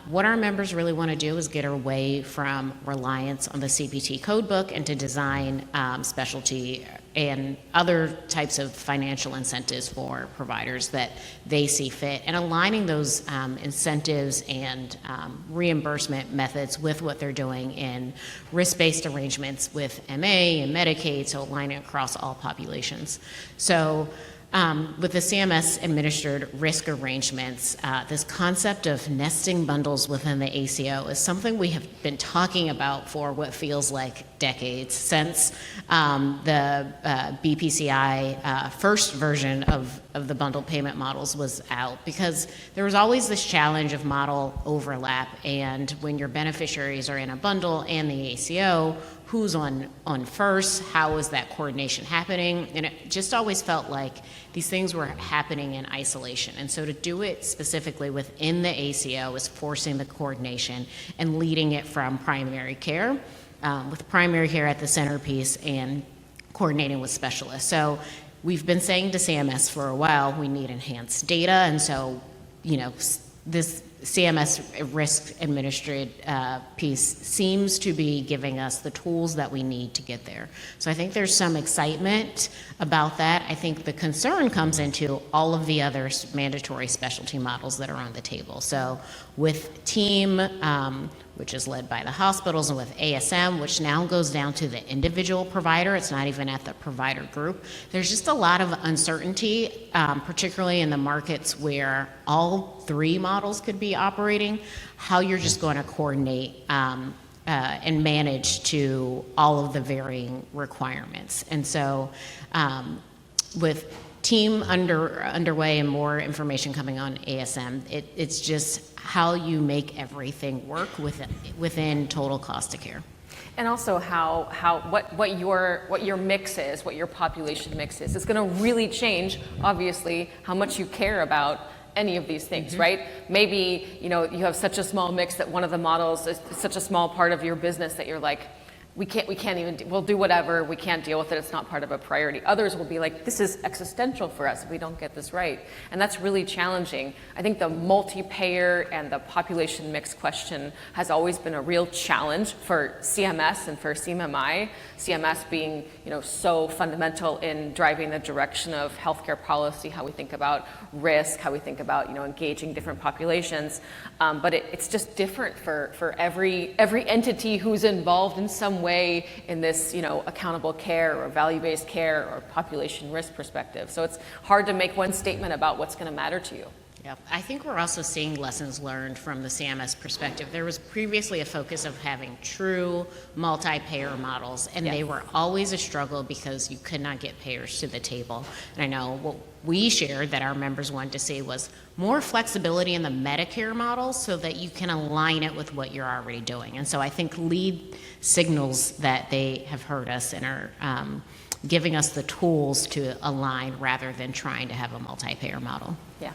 What our members really want to do is get away from reliance on the CPT code book and to design specialty and other types of financial incentives for providers that they see fit, and aligning those incentives and reimbursement methods with what they're doing in risk-based arrangements with MA and Medicaid, so aligning across all populations. So with the CMS administered risk arrangements, this concept of nesting bundles within the ACO is something we have been talking about for what feels like decades, since the BPCI first version of the bundled payment models was out, because there was always this challenge of model overlap, and when your beneficiaries are in a bundle and the ACO, who's on first, how is that coordination happening? And it just always felt like these things were happening in isolation. And so to do it specifically within the ACO is forcing the coordination and leading it from primary care, with primary care at the centerpiece and coordinating with specialists. So we've been saying to CMS for a while, we need enhanced data. And so, this CMS risk administered piece seems to be giving us the tools that we need to get there. So I think there's some excitement about that. I think the concern comes into all of the other mandatory specialty models that are on the table. So with TEAM, which is led by the hospitals, and with ASM, which now goes down to the individual provider, it's not even at the provider group. There's just a lot of uncertainty, particularly in the markets where all three models could be operating, how you're just going to coordinate and manage to all of the varying requirements. And so with TEAM underway and more information coming on ASM, it's just how you make everything work within total cost of care. And also what your mix is, what your population mix is. It's going to really change, obviously, how much you care about any of these things, right? Maybe you have such a small mix that one of the models is such a small part of your business that you're like, we can't even, we'll do whatever, we can't deal with it, it's not part of a priority. Others will be like, this is existential for us if we don't get this right. And that's really challenging. I think the multi-payer and the population mix question has always been a real challenge for CMS and for CMMI. CMS being, so fundamental in driving the direction of healthcare policy, how we think about risk, how we think about, engaging different populations. But it's just different for every entity who's involved in some way in this, accountable care or value-based care or population risk perspective. So it's hard to make one statement about what's going to matter to you. Yeah, I think we're also seeing lessons learned from the CMS perspective. There was previously a focus of having true multi-payer models, and they were always a struggle because you could not get payers to the table. And I know what we shared that our members wanted to see was more flexibility in the Medicare model so that you can align it with what you're already doing. And so I think lead signals that they have heard us and are giving us the tools to align rather than trying to have a multi-payer model. Yeah.